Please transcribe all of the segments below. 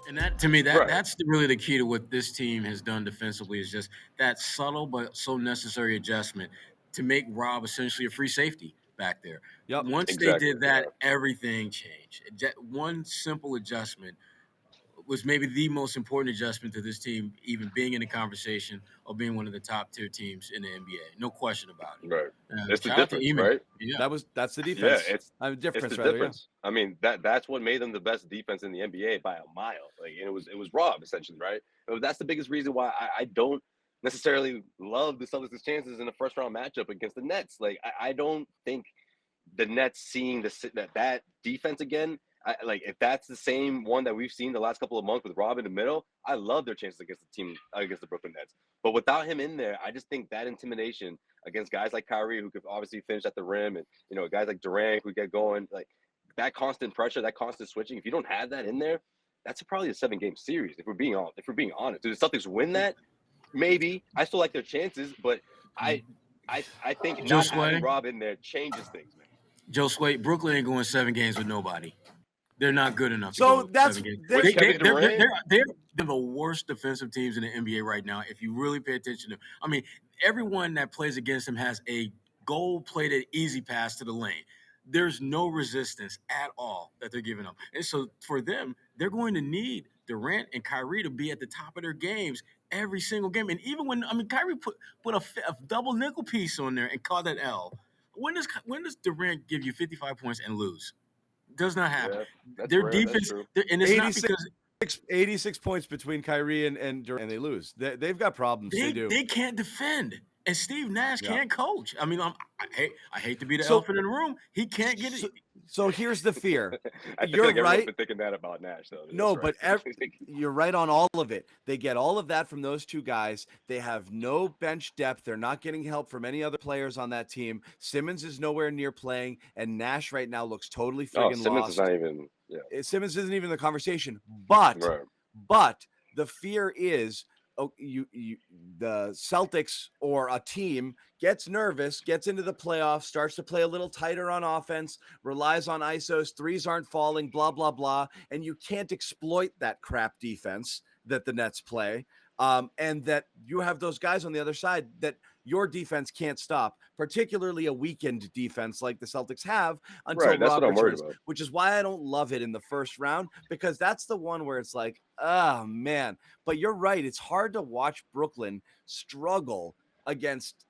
And that to me, Right. that's really the key to what this team has done defensively is just that subtle but so necessary adjustment to make Rob essentially a free safety back there. Yep. Once they Exactly. did Yeah. that, everything changed. One simple adjustment was maybe the most important adjustment to this team even being in the conversation of being one of the top tier teams in the NBA. No question about it. Right. It's the Shout out to difference, Eman. right? Yeah. That's the Yeah, defense. it's Difference the rather, yeah. difference. I mean, that's what made them the best defense in the NBA by a mile. Like, and it was Rob essentially, right? That's the biggest reason why I don't necessarily love the Celtics' chances in the first round matchup against the Nets. Like, I don't think the Nets seeing that defense again. Like, if that's the same one that we've seen the last couple of months with Rob in the middle, I love their chances against the Brooklyn Nets. But without him in there, I just think that intimidation against guys like Kyrie, who could obviously finish at the rim, and guys like Durant who get going, like that constant pressure, that constant switching. If you don't have that in there, that's probably a 7-game series. If we're being honest, do the Celtics win that? Maybe. I still like their chances, but I I think Joe not having Sway. Rob in there changes things, man. Joe Sway. Brooklyn ain't going 7 games with nobody. They're not good enough to So go that's 7 games. With Kevin Durant, They're the worst defensive teams in the NBA right now. If you really pay attention to, I mean, everyone that plays against them has a gold-plated easy pass to the lane. There's no resistance at all that they're giving up, and so for them, they're going to need Durant and Kyrie to be at the top of their games every single game. And even when Kyrie put a double nickel piece on there and caught that L. When does Durant give you 55 points and lose? Does not happen. yeah, that's Their rare. That's defense, true. and it's not 86, because 86 points between Kyrie and Durant, and they lose. They've got problems. They do. they can't defend, and Steve Nash Yeah. can't coach. I hate to be the So- elephant in the room. He can't get it. So here's the fear. I feel You're like everyone's right. been thinking that about Nash, though. No, That's but right. you're right on all of it. They get all of that from those two guys. They have no bench depth. They're not getting help from any other players on that team. Simmons is nowhere near playing, and Nash right now looks totally Oh, friggin' Simmons lost. is not even. Yeah, Simmons isn't even in the conversation. But right. the fear is the Celtics or a team gets nervous, gets into the playoffs, starts to play a little tighter on offense, relies on ISOs, threes aren't falling, blah, blah, blah. And you can't exploit that crap defense that the Nets play. And that you have those guys on the other side that your defense can't stop, particularly a weakened defense like the Celtics have until Right, that's Rob what I'm worried returns, about. which is why I don't love it in the first round, because that's the one where it's like, oh, man. But you're right. It's hard to watch Brooklyn struggle against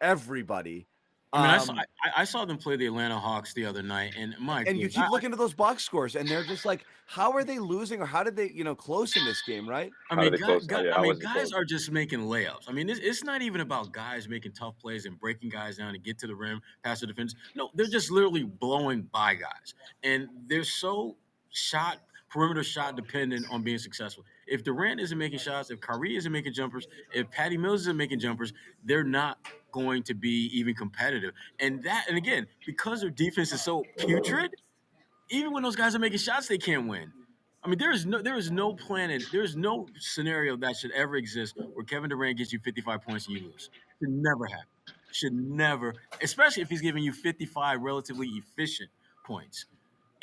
everybody. I saw them play the Atlanta Hawks the other night, and you keep looking at those box scores, and they're just like, how are they losing, or how did they, close in this game, right? Guys are just making layups. I mean, it's not even about guys making tough plays and breaking guys down to get to the rim, past the defense. No, they're just literally blowing by guys, and they're so perimeter shot dependent on being successful. If Durant isn't making shots, if Kyrie isn't making jumpers, if Patty Mills isn't making jumpers, they're not going to be even competitive. And again, because their defense is so putrid, even when those guys are making shots, they can't win. I mean, there is no scenario that should ever exist where Kevin Durant gets you 55 points and you lose. It should never happen. Should never, especially if he's giving you 55 relatively efficient points.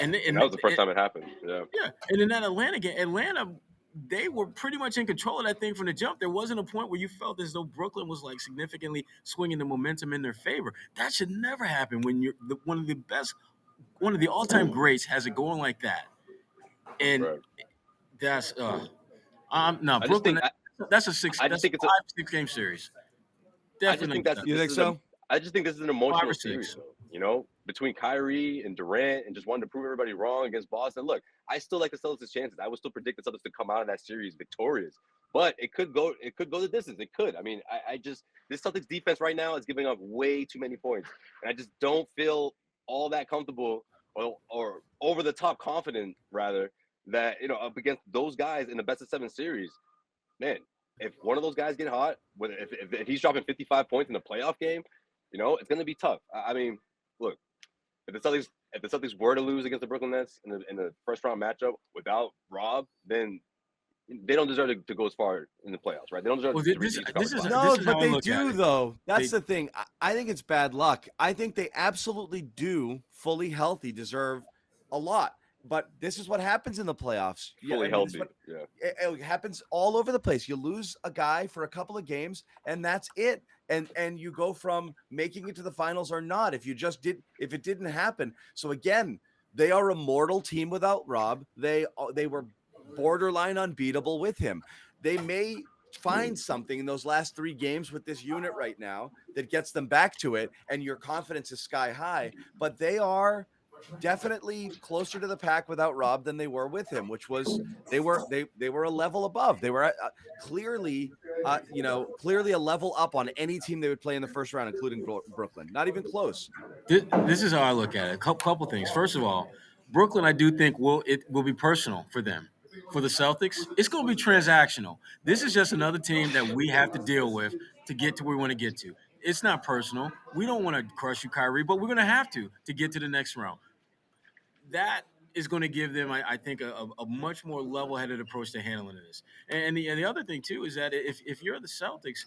And that was the first time it happened. Yeah. Yeah, and in that Atlanta game, they were pretty much in control of that thing from the jump. There wasn't a point where you felt as though Brooklyn was like significantly swinging the momentum in their favor. That should never happen when you're one of the all-time greats has it going like that. And Right. that's Brooklyn. That's a 6-game series. Definitely. You think so? I just think this is an emotional series, between Kyrie and Durant and just wanting to prove everybody wrong against Boston. Look, I still like the Celtics' chances. I would still predict the Celtics to come out of that series victorious, but it could go the distance. It could. I mean, this Celtics defense right now is giving up way too many points, and I just don't feel all that comfortable or over the top confident rather that up against those guys in the best of 7 series. Man, if one of those guys get hot, if he's dropping 55 points in a playoff game, it's going to be tough. I mean, look, if the Celtics were to lose against the Brooklyn Nets in the first round matchup without Rob, then they don't deserve to go as far in the playoffs, right? They don't deserve to reach but they do, though. That's the thing. I think it's bad luck. I think they absolutely do, fully healthy, deserve a lot. But this is what happens in the playoffs. Fully healthy. It happens all over the place. You lose a guy for a couple of games, and that's it. And you go from making it to the finals or not. If it didn't happen. So again, they are a mortal team without Rob. They were borderline unbeatable with him. They may find something in those last 3 games with this unit right now that gets them back to it, and your confidence is sky high. But they are definitely closer to the pack without Rob than they were with him, which was they were a level above. They were clearly a level up on any team they would play in the first round, including Brooklyn. Not even close. This is how I look at it. A couple things. First of all, Brooklyn, I do think will be personal for them. For the Celtics, it's going to be transactional. This is just another team that we have to deal with to get to where we want to get to. It's not personal. We don't want to crush you, Kyrie, but we're going to have to get to the next round. That is going to give them, I think, a much more level-headed approach to handling this. And the other thing, too, is that if you're the Celtics,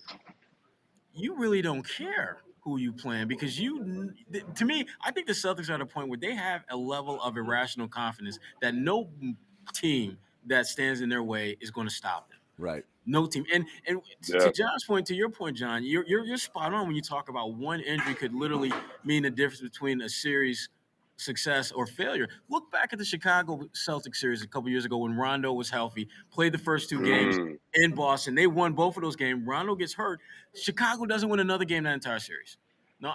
you really don't care who you playing because to me, I think the Celtics are at a point where they have a level of irrational confidence that no team that stands in their way is going to stop them. Right. No team. And to John's point, to your point, John, you're spot on when you talk about one injury could literally mean the difference between a series success or failure. Look back at the Chicago Celtics series a couple years ago when Rondo was healthy, played the first 2 games in Boston. They won both of those games. Rondo gets hurt. Chicago doesn't win another game that entire series. Now,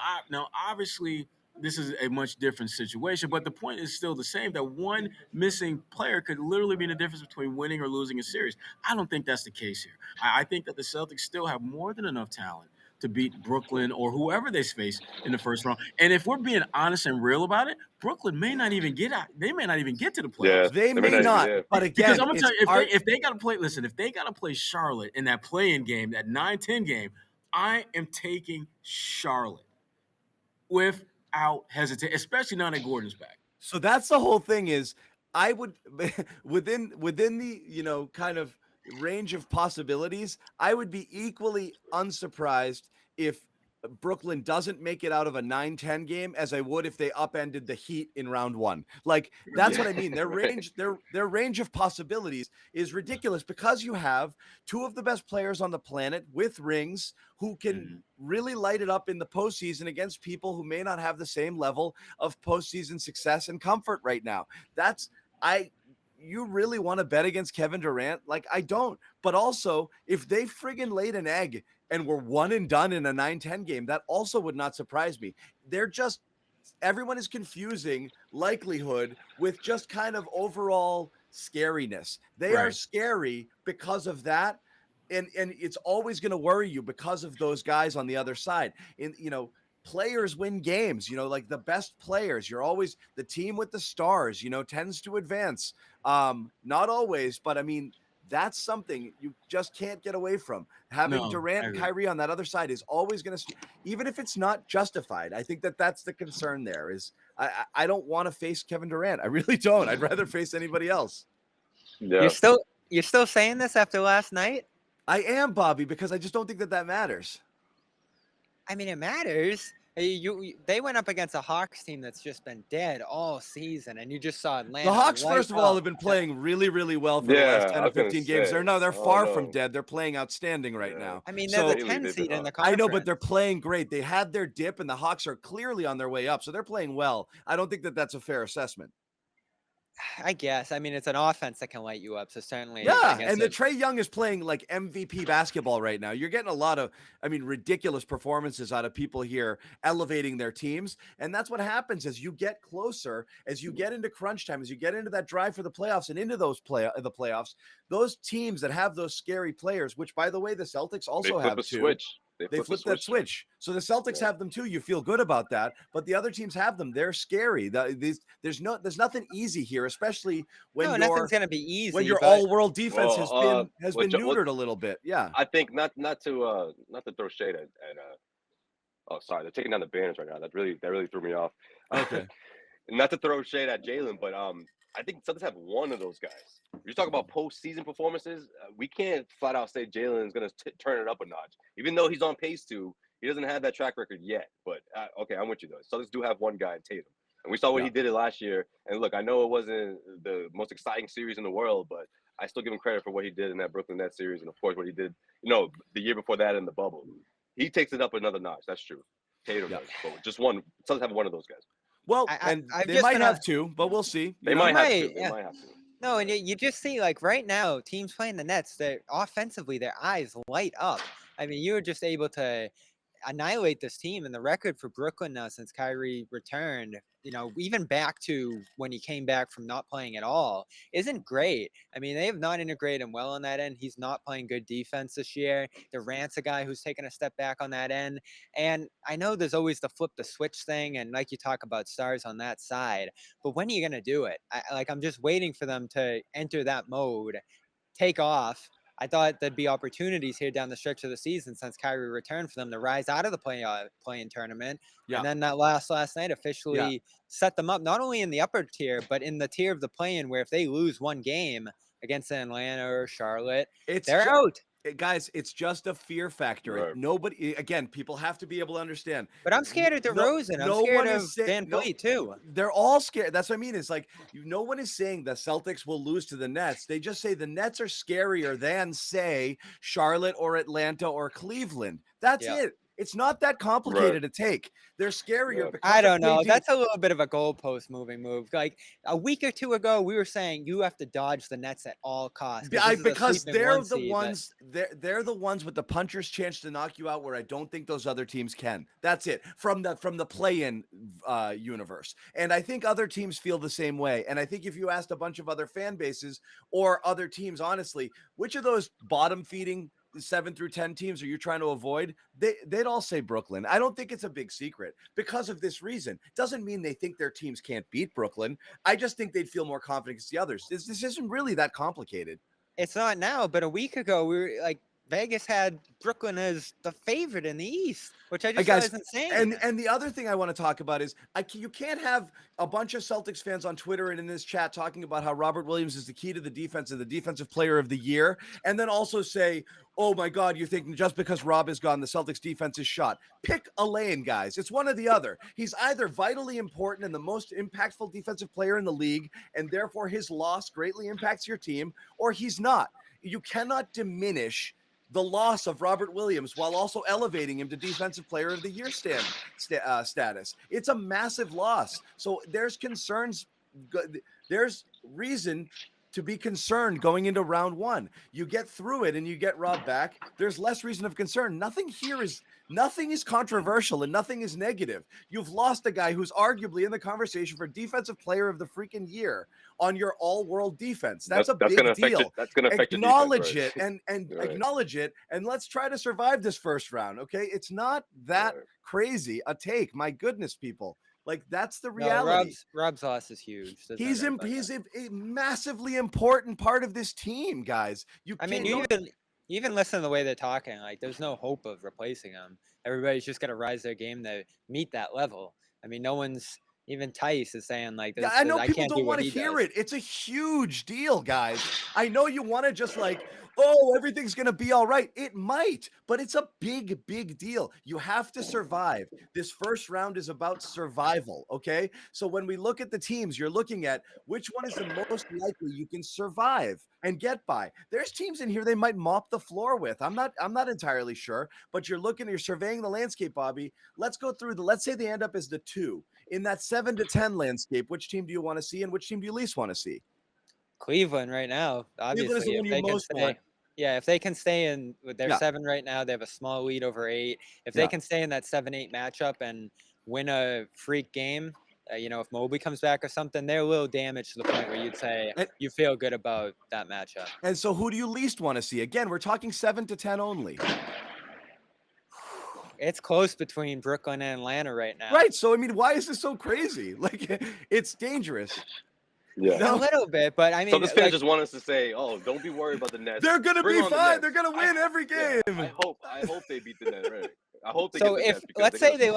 obviously, this is a much different situation, but the point is still the same, that one missing player could literally be the difference between winning or losing a series. I don't think that's the case here. I think that the Celtics still have more than enough talent to beat Brooklyn or whoever they face in the first round. And if we're being honest and real about it, Brooklyn may not even get out. They may not even get to the playoffs. Yeah, they may not. But again, because I'm gonna tell you, if they got to play, listen, if they got to play Charlotte in that play-in game, that 9-10 game, I am taking Charlotte without hesitation, especially now that Gordon's back. So that's the whole thing. Is I would within the kind of range of possibilities, I would be equally unsurprised if Brooklyn doesn't make it out of a 9-10 game as I would if they upended the Heat in round 1. Like, that's what I mean. Their range of possibilities is ridiculous because you have 2 of the best players on the planet with rings who can really light it up in the postseason against people who may not have the same level of postseason success and comfort right now. You really want to bet against Kevin Durant? Like, I don't. But also, if they friggin' laid an egg and were one and done in a 9-10 game, that also would not surprise me. Everyone is confusing likelihood with just kind of overall scariness. They are scary because of that. And it's always going to worry you because of those guys on the other side. Players win games, like the best players. You're always the team with the stars, tends to advance. Not always, but I mean, that's something you just can't get away from. Having Durant and Kyrie on that other side is always going to, even if it's not justified. I think that's the concern there is I don't want to face Kevin Durant. I really don't. I'd rather face anybody else. Yeah. You're still saying this after last night? I am, Bobby, because I just don't think that matters. I mean, it matters. They went up against a Hawks team that's just been dead all season, and you just saw Atlanta. The Hawks, first of all, have been playing really, really well for the last 10 or 15 games. They're far from dead. They're playing outstanding right now. I mean, they're the 10 seed in the conference. I know, but they're playing great. They had their dip, and the Hawks are clearly on their way up, so they're playing well. I don't think that that's a fair assessment. I guess. I mean, it's an offense that can light you up, so certainly. Yeah, and the Trae Young is playing like MVP basketball right now. You're getting a lot of, ridiculous performances out of people here elevating their teams, and that's what happens as you get closer, as you get into crunch time, as you get into that drive for the playoffs and into those the playoffs. Those teams that have those scary players, which by the way, the Celtics also have too. They flip that switch. So the Celtics have them too. You feel good about that, but the other teams have them. They're scary. There's nothing easy here, especially when nothing's going to be easy. When your all-world defense has been neutered a little bit. Yeah. I think not to throw shade at oh, sorry, they're taking down the banners right now. That really threw me off. Okay. Not to throw shade at Jalen, but I think Celtics have one of those guys. You talk about postseason performances. We can't flat out say Jalen is going to turn it up a notch, even though he's on pace to. He doesn't have that track record yet. But okay, I'm with you though. Celtics do have one guy, Tatum. And we saw what he did it last year. And look, I know it wasn't the most exciting series in the world, but I still give him credit for what he did in that Brooklyn Nets series, and of course what he did, the year before that in the bubble. He takes it up another notch. That's true. Tatum does, but just one. Celtics have one of those guys. Well, they might have two, but we'll see. They might have to. They might have to. No, and you just see, like, right now, teams playing the Nets, they're offensively, their eyes light up. I mean, you were just able to annihilate this team, and the record for Brooklyn now since Kyrie returned, even back to when he came back from not playing at all, isn't great. I mean, they have not integrated him well on that end. He's not playing good defense this year. Durant's a guy who's taken a step back on that end. And I know there's always the flip the switch thing, and like you talk about stars on that side, but when are you going to do it? I'm just waiting for them to enter that mode, take off. I thought there'd be opportunities here down the stretch of the season since Kyrie returned for them to rise out of the play-in tournament. Yeah. And then that last night officially set them up not only in the upper tier, but in the tier of the play-in where if they lose one game against Atlanta or Charlotte, they're out. Guys, it's just a fear factor. Right. Nobody, again, people have to be able to understand. But I'm scared of DeRozan. I'm scared of Van Vliet too. They're all scared. That's what I mean. It's like no one is saying the Celtics will lose to the Nets. They just say the Nets are scarier than, say, Charlotte or Atlanta or Cleveland. That's it. It's not that complicated to take. They're scarier. Because I don't know. That's a little bit of a goalpost moving move. Like a week or two ago, we were saying you have to dodge the Nets at all costs. Because they're the ones. They're the ones with the puncher's chance to knock you out, where I don't think those other teams can. That's it from the play-in universe. And I think other teams feel the same way. And I think if you asked a bunch of other fan bases or other teams, honestly, which of those bottom feeding 7 through 10 teams are you trying to avoid? They'd all say Brooklyn. I don't think it's a big secret because of this reason. Doesn't mean they think their teams can't beat Brooklyn. I just think they'd feel more confident against the others. This isn't really that complicated. It's not now, but a week ago we were like Vegas had Brooklyn as the favorite in the East, which I just thought was insane. And the other thing I want to talk about is you can't have a bunch of Celtics fans on Twitter and in this chat talking about how Robert Williams is the key to the defense and the defensive player of the year, and then also say, oh my God, you're thinking just because Rob is gone, the Celtics defense is shot. Pick a lane, guys. It's one or the other. He's either vitally important and the most impactful defensive player in the league, and therefore his loss greatly impacts your team, or he's not. You cannot diminish the loss of Robert Williams while also elevating him to defensive player of the year status. It's a massive loss. So there's concerns. There's reason to be concerned going into round one. You get through it and you get Rob back. There's less reason of concern. Nothing is controversial and nothing is negative. You've lost a guy who's arguably in the conversation for defensive player of the freaking year on your all-world defense. That's a big deal. That's going to affect acknowledge it and acknowledge it, and let's try to survive this first round. Okay, it's not that crazy a take. My goodness, people. Like that's the reality. Rob's loss is huge. He's a massively important part of this team, guys. You even listen to the way they're talking. Like there's no hope of replacing him. Everybody's just got to rise their game to meet that level. I mean, no one's. Even Tice is saying like this. I know people don't want to hear it. It's a huge deal, guys. I know you want to just like, oh, everything's going to be all right. It might, but it's a big, big deal. You have to survive. This first round is about survival, okay? So when we look at the teams, you're looking at which one is the most likely you can survive and get by. There's teams in here they might mop the floor with. I'm not entirely sure, but you're surveying the landscape, Bobby. Let's go through let's say they end up as the 2. In that 7 to 10 landscape, which team do you want to see and which team do you least want to see? Cleveland right now, obviously. Cleveland is the one you most want. Yeah, if they can stay in with their 7 right now, they have a small lead over 8. If they can stay in that 7-8 matchup and win a freak game, if Mobley comes back or something, they're a little damaged to the point where you'd say you feel good about that matchup. And so who do you least want to see? Again, we're talking 7 to 10 only. It's close between Brooklyn and Atlanta right now. Right. So, I mean, why is this so crazy? Like, it's dangerous. Yeah. A little bit, but I mean. So this fans just want us to say, oh, don't be worried about the Nets. They're going to be fine. They're going to win every game. Yeah, I hope they beat the Nets. Right? I hope they so get the if Nets let's say they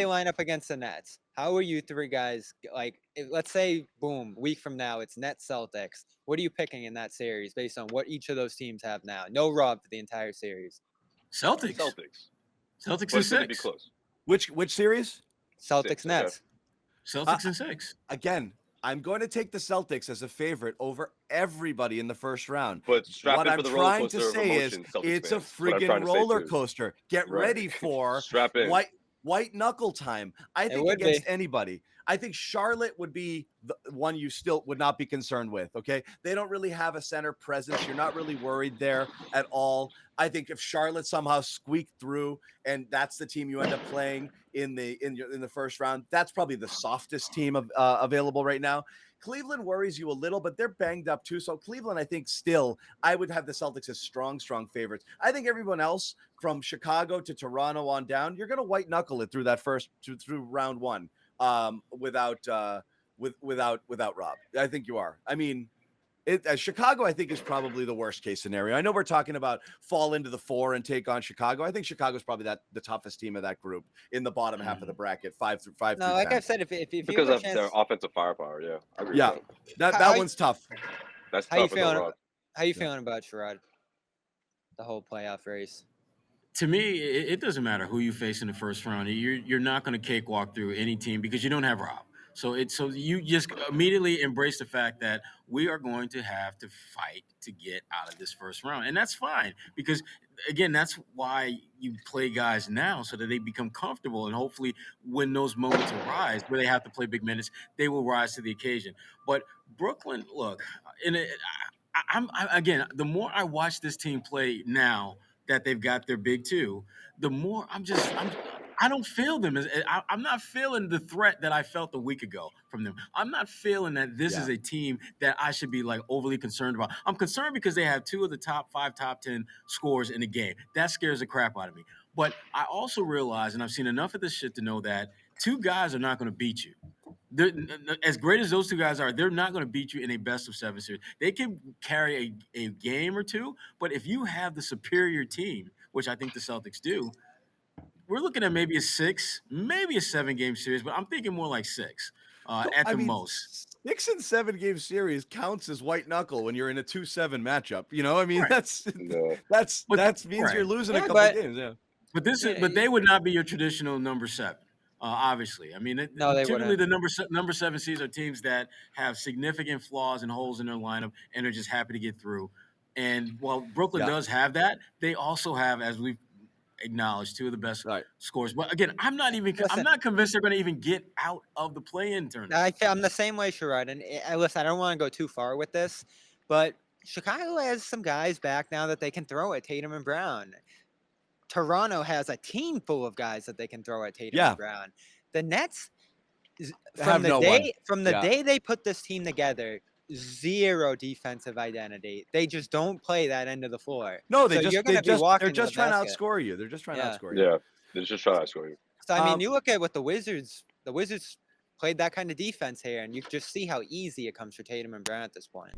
line up against the Nets. How are you three guys like? Let's say boom, week from now it's Nets Celtics. What are you picking in that series based on what each of those teams have now? No Rob for the entire series. Celtics is 6. Be close. Which series? Celtics Nets. Celtics in 6. Again, I'm going to take the Celtics as a favorite over everybody in the first round. But strap What in I'm for the roller trying to coaster of say is emotion, Celtics it's a fans. That's what I'm trying friggin' to say, roller too. coaster. Get Right. ready for Strap in. white knuckle time. I think would against be. anybody. I think Charlotte would be the one you still would not be concerned with. Okay, they don't really have a center presence. You're not really worried there at all. I think if Charlotte somehow squeaked through and that's the team you end up playing in the first round, that's probably the softest team available right now. Cleveland worries you a little, but they're banged up too. So Cleveland, I think still, I would have the Celtics as strong favorites. I think everyone else from Chicago to Toronto on down, you're going to white knuckle it through that through round one without Rob. I think you are. I mean, Chicago, I think, is probably the worst case scenario. I know we're talking about fall into the 4 and take on Chicago. I think Chicago's probably the toughest team of that group in the bottom half of the bracket, 5 through 10. Like I've said, if you because have of a chance, their offensive firepower, yeah. I agree Yeah, with that one's tough. That's how you tough as a feeling? rock. How you feeling about Sherrod? The whole playoff race. To me, it doesn't matter who you face in the first round. You're not going to cakewalk through any team because you don't have Rob. So you just immediately embrace the fact that we are going to have to fight to get out of this first round. And that's fine because, again, that's why you play guys now so that they become comfortable. And hopefully when those moments arise where they have to play big minutes, they will rise to the occasion. But Brooklyn, look, again, the more I watch this team play now that they've got their big two, the more I don't feel them. I'm not feeling the threat that I felt a week ago from them. I'm not feeling that this is a team that I should be like overly concerned about. I'm concerned because they have 2 of the top 5, top 10 scores in the game. That scares the crap out of me. But I also realize, and I've seen enough of this shit to know that 2 guys are not going to beat you. As great as those 2 guys are, they're not going to beat you in a best of 7 series. They can carry a game or two, but if you have the superior team, which I think the Celtics do, we're looking at maybe a 6, maybe a 7-game series, but I'm thinking more like 6 at the most. 6 and 7 game series counts as white knuckle when you're in a 2-7 matchup. You know, I mean, Right. that means you're losing a couple games. Yeah. But they would not be your traditional number 7. Obviously, I mean, typically the number 7 seeds are teams that have significant flaws and holes in their lineup, and are just happy to get through. And while Brooklyn does have that, they also have, as we've acknowledged, 2 of the best scores. But again, I'm not convinced they're going to even get out of the play-in tournament. I'm the same way, Sherrod. And listen, I don't want to go too far with this, but Chicago has some guys back now that they can throw at Tatum and Brown. Toronto has a team full of guys that they can throw at Tatum and Brown. The Nets, from the day they put this team together, 0 defensive identity. They just don't play that end of the floor. No, they're just trying to outscore you. They're just trying to outscore you. Yeah, they're just trying to outscore you. So I mean, you look at what the Wizards played that kind of defense here, and you just see how easy it comes for Tatum and Brown at this point.